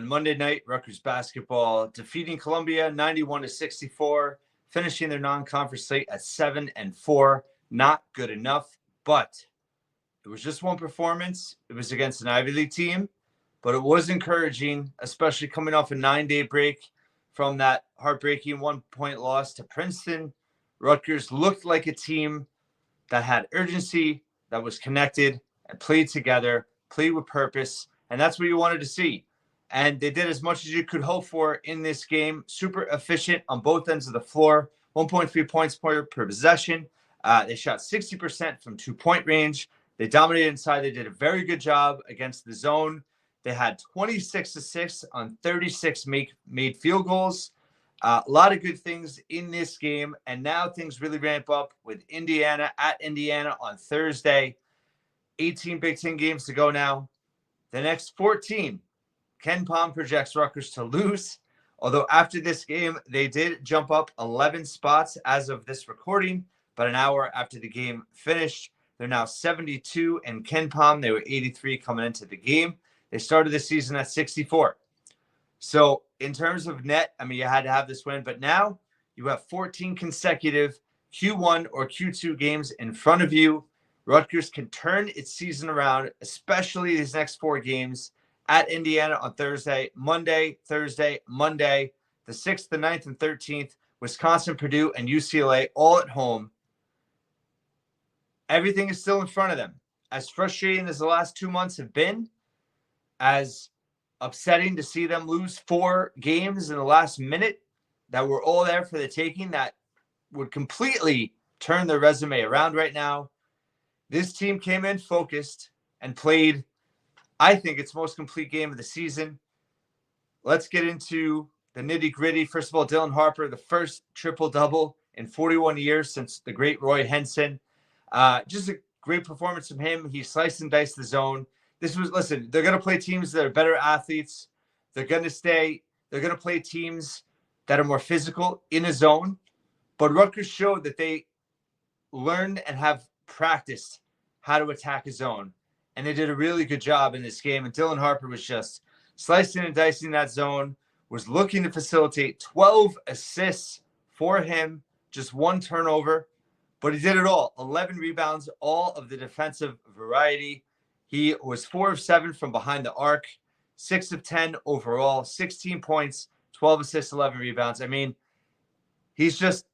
on Monday night, Rutgers basketball defeating Columbia 91-64, finishing their non-conference slate at 7-4. Not good enough, but it was just one performance. It was against an Ivy League team, but it was encouraging, especially coming off a 9-day break from that heartbreaking 1-point loss to Princeton. Rutgers looked like a team that had urgency, that was connected, and played together, played with purpose, and that's what you wanted to see. And they did as much as you could hope for in this game. Super efficient on both ends of the floor, 1.3 points per possession. They shot 60% from 2-point range. They dominated inside. They did a very good job against the zone. They had 26 assists on 36 made field goals. A lot of good things in this game. And now things really ramp up with Indiana at Indiana on Thursday. 18 Big Ten games to go now. The next 14, Ken Pom projects Rutgers to lose. Although after this game, they did jump up 11 spots as of this recording. But an hour after the game finished, they're now 72. And Ken Pom, they were 83 coming into the game. They started the season at 64. So in terms of net, I mean, you had to have this win. But now you have 14 consecutive Q1 or Q2 games in front of you. Rutgers can turn its season around, especially these next 4 games at Indiana on Thursday, Monday, Thursday, Monday, the 6th, the 9th, and 13th, Wisconsin, Purdue, and UCLA all at home. Everything is still in front of them. As frustrating as the last 2 months have been, as upsetting to see them lose 4 games in the last minute that were all there for the taking, that would completely turn their resume around right now. This team came in focused and played, I think, its most complete game of the season. Let's get into the nitty-gritty. First of all, Dylan Harper, the first triple-double in 41 years since the great Roy Henson. Just a great performance from him. He sliced and diced the zone. Listen, they're going to play teams that are better athletes. They're going to play teams that are more physical in a zone. But Rutgers showed that they learned and have practiced how to attack a zone. And they did a really good job in this game. And Dylan Harper was just slicing and dicing that zone, was looking to facilitate 12 assists for him, just 1 turnover. But he did it all. 11 rebounds, all of the defensive variety. He was 4 of 7 from behind the arc, 6 of 10 overall, 16 points, 12 assists, 11 rebounds. I mean, he's just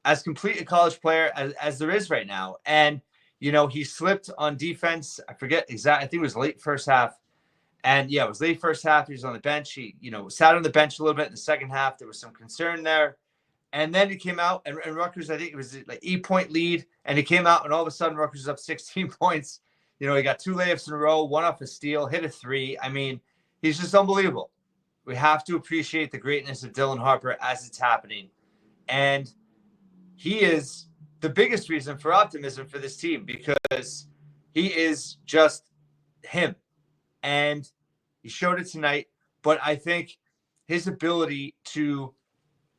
as complete a college player as there is right now. And, you know, he slipped on defense. I forget exactly. I think it was late first half. And, yeah, it was late first half. He was on the bench. He, sat on the bench a little bit in the second half. There was some concern there. And then he came out, and Rutgers, I think it was like 8-point lead. And he came out, and all of a sudden, Rutgers was up 16 points. He got 2 layups in a row, 1 off a steal, hit a 3. I mean, he's just unbelievable. We have to appreciate the greatness of Dylan Harper as it's happening. And he is the biggest reason for optimism for this team, because he is just him. And he showed it tonight. But I think his ability to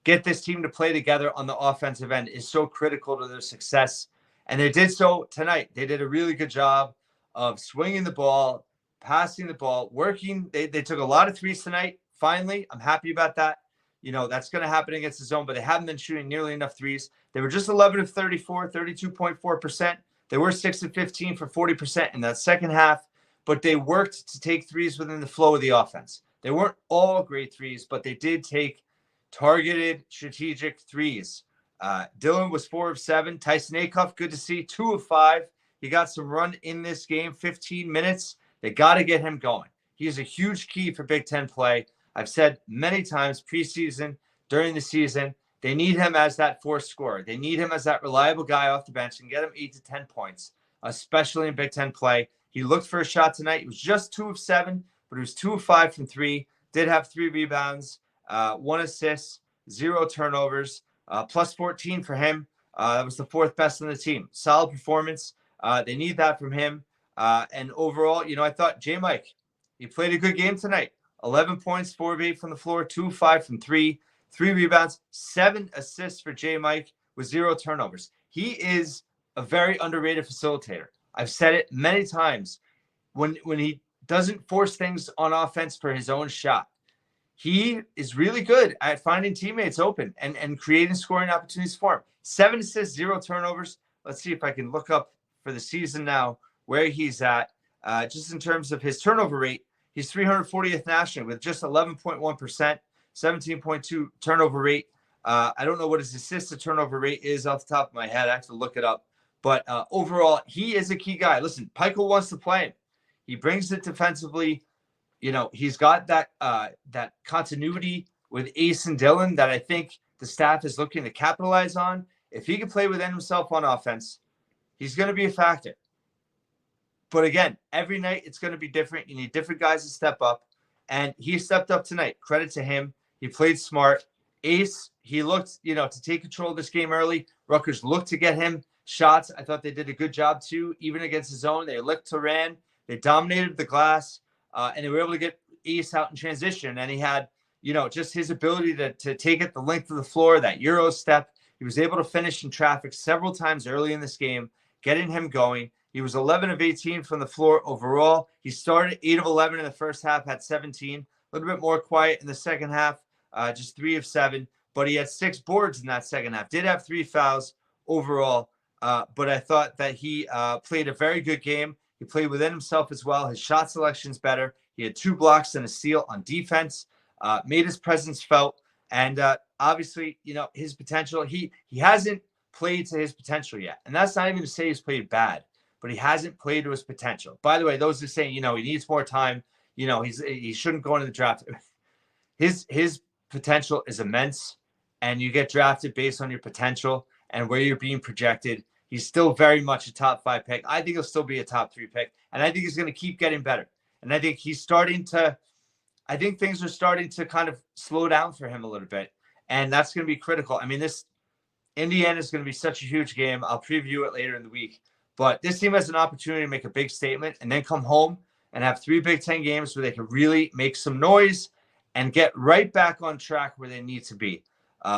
get this team to play together on the offensive end is so critical to their success. And they did so tonight. They did a really good job of swinging the ball, passing the ball, working. They took a lot of threes tonight. Finally, I'm happy about that. That's going to happen against the zone, but they haven't been shooting nearly enough threes. They were just 11 of 34, 32.4%. They were 6 of 15 for 40% in that second half, but they worked to take threes within the flow of the offense. They weren't all great threes, but they did take targeted, strategic threes. Dylan was 4 of 7. Tyson Acuff, good to see, 2 of 5. He got some run in this game, 15 minutes. They got to get him going. He is a huge key for Big Ten play. I've said many times preseason, during the season, they need him as that fourth scorer. They need him as that reliable guy off the bench and get him 8 to 10 points, especially in Big Ten play. He looked for a shot tonight. He was just 2 of 7, but he was 2 of 5 from 3. Did have 3 rebounds, 1 assist, 0 turnovers, plus 14 for him. That was the 4th best on the team. Solid performance. They need that from him. And overall, I thought J. Mike, he played a good game tonight. 11 points, 4 of 8 from the floor, 2 of 5 from 3, 3 rebounds, 7 assists for J. Mike with 0 turnovers. He is a very underrated facilitator. I've said it many times. When he doesn't force things on offense for his own shot. He is really good at finding teammates open and creating scoring opportunities for him. 7 assists, 0 turnovers. Let's see if I can look up for the season now where he's at. Just in terms of his turnover rate, he's 340th nationally with just 11.1%, 17.2 turnover rate. I don't know what his assist to turnover rate is off the top of my head. I have to look it up. But overall, he is a key guy. Listen, Pikel wants to play him. He brings it defensively. You know, he's got that continuity with Ace and Dylan that I think the staff is looking to capitalize on. If he can play within himself on offense, he's going to be a factor. But again, every night it's going to be different. You need different guys to step up. And he stepped up tonight. Credit to him. He played smart. Ace, he looked, to take control of this game early. Rutgers looked to get him shots. I thought they did a good job too, even against his own. They licked Turan. They dominated the glass. And they were able to get Ace out in transition. And he had, just his ability to take it the length of the floor, that Euro step. He was able to finish in traffic several times early in this game, getting him going. He was 11 of 18 from the floor overall. He started 8 of 11 in the first half, had 17. A little bit more quiet in the second half, just 3 of 7. But he had 6 boards in that second half. Did have 3 fouls overall. But I thought that he played a very good game. He played within himself as well. His shot selection's better. He had 2 blocks and a steal on defense, made his presence felt. And obviously, his potential, he hasn't played to his potential yet. And that's not even to say he's played bad, but he hasn't played to his potential. By the way, those are saying, he needs more time. He shouldn't go into the draft. His potential is immense, and you get drafted based on your potential and where you're being projected. He's still very much a top 5 pick. I think he'll still be a top 3 pick. And I think he's going to keep getting better. And I think I think things are starting to kind of slow down for him a little bit. And that's going to be critical. I mean, this Indiana is going to be such a huge game. I'll preview it later in the week. But this team has an opportunity to make a big statement and then come home and have 3 Big Ten games where they can really make some noise and get right back on track where they need to be.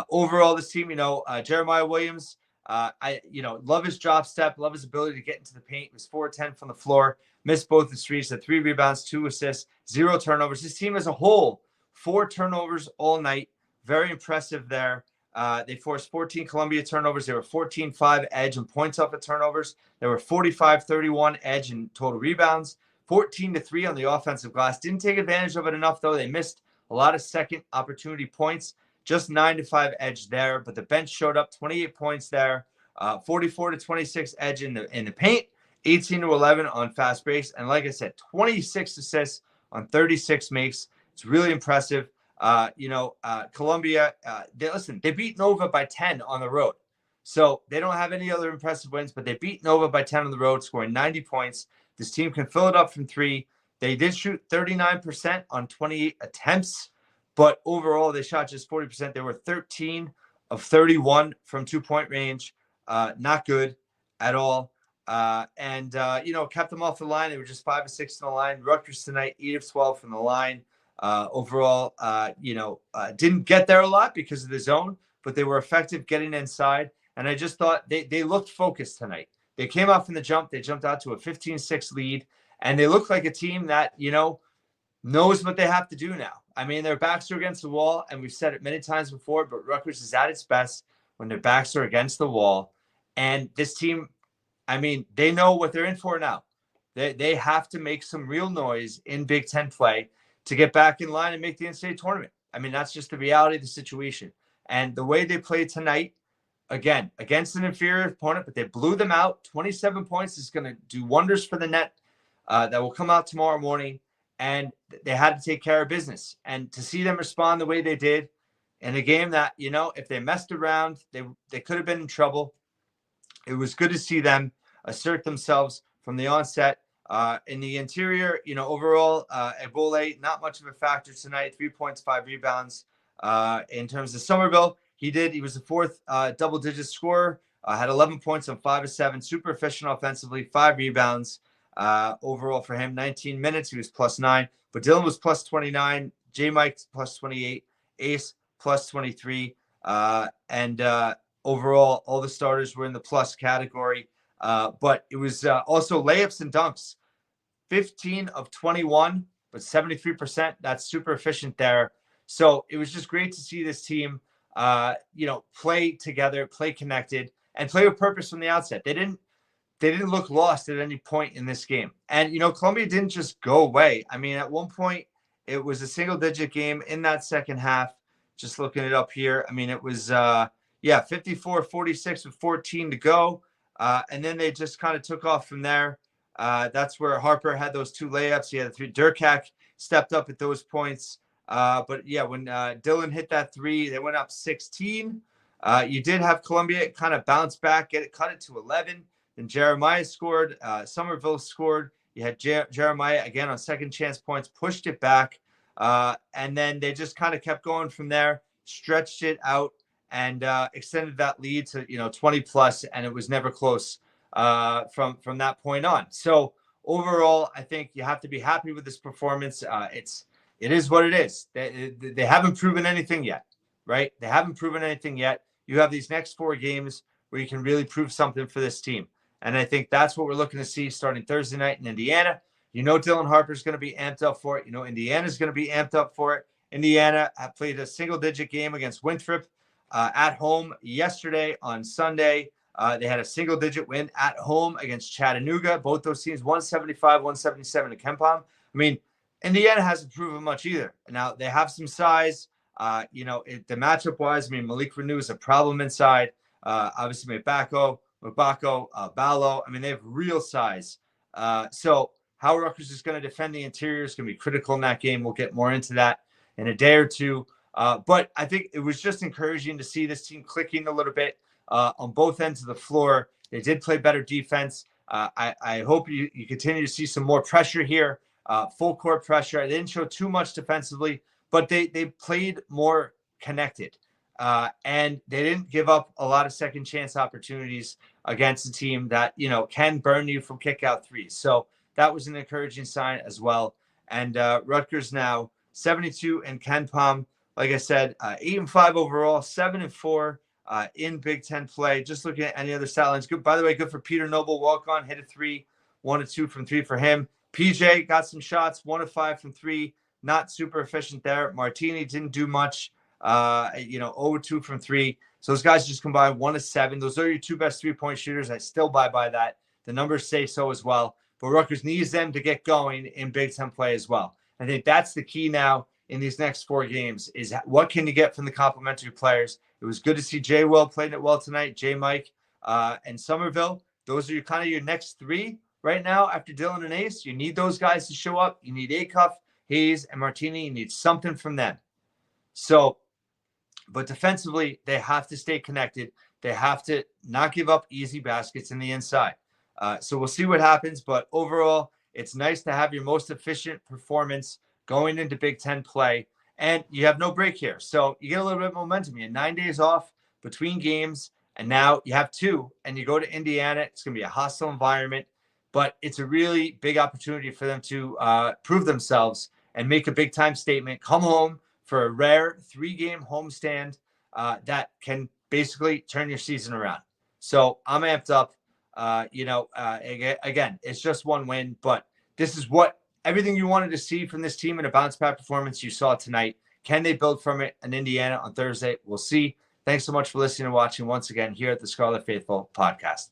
Overall, this team, Jeremiah Williams, I love his drop step, love his ability to get into the paint. He was 4-10 from the floor, missed both the threes, had 3 rebounds, 2 assists, 0 turnovers. His team as a whole, 4 turnovers all night. Very impressive there. They forced 14 Columbia turnovers. They were 14-5 edge in points off of turnovers. They were 45-31 edge in total rebounds, 14-3 on the offensive glass. Didn't take advantage of it enough, though. They missed a lot of second opportunity points. Just 9-5 edge there, but the bench showed up, 28 points there, 44-26 edge in the paint, 18-11 on fast breaks, and like I said, 26 assists on 36 makes. It's really impressive. Columbia, they beat Nova by 10 on the road, so they don't have any other impressive wins, but they beat Nova by 10 on the road, scoring 90 points. This team can fill it up from 3. They did shoot 39% on 28 attempts. But overall, they shot just 40%. They were 13 of 31 from 2-point range. Not good at all. Kept them off the line. They were just 5 of 6 on the line. Rutgers tonight, 8 of 12 from the line. Overall, didn't get there a lot because of the zone, but they were effective getting inside. And I just thought they looked focused tonight. They came out from the jump. They jumped out to a 15-6 lead. And they looked like a team that, knows what they have to do now. I mean, their backs are against the wall, and we've said it many times before, but Rutgers is at its best when their backs are against the wall. And this team, they know what they're in for now. They have to make some real noise in Big Ten play to get back in line and make the NCAA tournament. That's just the reality of the situation. And the way they played tonight, again, against an inferior opponent, but they blew them out. 27 points is going to do wonders for the net that will come out tomorrow morning. And they had to take care of business. And to see them respond the way they did in a game that, if they messed around, they could have been in trouble. It was good to see them assert themselves from the onset. In the interior, overall, Ebola, not much of a factor tonight. 3 points, 5 rebounds. In terms of Somerville, he was the 4th double-digit scorer. Had 11 points on 5 of 7. Super efficient offensively, 5 rebounds. Overall for him, 19 minutes, he was +9, but Dylan was +29, J. Mike +28, Ace +23, and overall all the starters were in the plus category, but it was also layups and dunks. 15 of 21, but 73%. That's super efficient there. So it was just great to see this team, play together, play connected, and play with purpose from the outset. They didn't look lost at any point in this game. And, Columbia didn't just go away. I mean, at one point, it was a single-digit game in that second half. Just looking it up here. I mean, it was, 54-46 with 14 to go. And then they just kind of took off from there. That's where Harper had those 2 layups. He had 3. Durkak stepped up at those points. But when Dylan hit that 3, they went up 16. You did have Columbia kind of bounce back, cut it to 11. Then Jeremiah scored. Somerville scored. You had Jeremiah again on second chance points, pushed it back. And then they just kind of kept going from there, stretched it out, and extended that lead to 20 plus, and it was never close from that point on. So overall, I think you have to be happy with this performance. It is what it is. They haven't proven anything yet, right? They haven't proven anything yet. You have these next 4 games where you can really prove something for this team. And I think that's what we're looking to see starting Thursday night in Indiana. Dylan Harper's going to be amped up for it. Indiana's going to be amped up for it. Indiana played a single-digit game against Winthrop at home yesterday on Sunday. They had a single-digit win at home against Chattanooga. Both those teams, 175-177 to KenPom. I mean, Indiana hasn't proven much either. Now, they have some size. The matchup-wise, I mean, Malik Renew is a problem inside. Obviously, Mbako, Ballo. I mean, they have real size. So how Rutgers is going to defend the interior is going to be critical in that game. We'll get more into that in a day or two. But I think it was just encouraging to see this team clicking a little bit on both ends of the floor. They did play better defense. I hope you continue to see some more pressure here, full court pressure. They didn't show too much defensively, but they played more connected. And they didn't give up a lot of second chance opportunities against a team that, can burn you from kick out threes. So that was an encouraging sign as well. And Rutgers now 72 in KenPom. Like I said, 8-5 overall, 7-4 in Big Ten play. Just looking at any other stat lines. Good, by the way, good for Peter Noble. Walk on, hit a 3, 1 of 2 from 3 for him. PJ got some shots, 1 of 5 from 3. Not super efficient there. Martini didn't do much. 0-2 from 3. So those guys just combined 1 of 7. Those are your 2 best 3-point shooters. I still buy by that. The numbers say so as well. But Rutgers needs them to get going in Big Ten play as well. I think that's the key now in these next 4 games is what can you get from the complementary players. It was good to see Jay Will playing it well tonight, Jay Mike, and Somerville. Those are your next 3 right now after Dylan and Ace. You need those guys to show up. You need Acuff, Hayes, and Martini. You need something from them. So, but defensively, they have to stay connected. They have to not give up easy baskets in the inside. So we'll see what happens. But overall, it's nice to have your most efficient performance going into Big Ten play. And you have no break here. So you get a little bit of momentum. You had 9 days off between games. And now you have 2. And you go to Indiana. It's going to be a hostile environment. But it's a really big opportunity for them to prove themselves and make a big-time statement. Come home for a rare 3-game homestand that can basically turn your season around. So I'm amped up. Again, it's just 1 win, but this is what everything you wanted to see from this team in a bounce-back performance you saw tonight. Can they build from it in Indiana on Thursday? We'll see. Thanks so much for listening and watching once again here at the Scarlet Faithful podcast.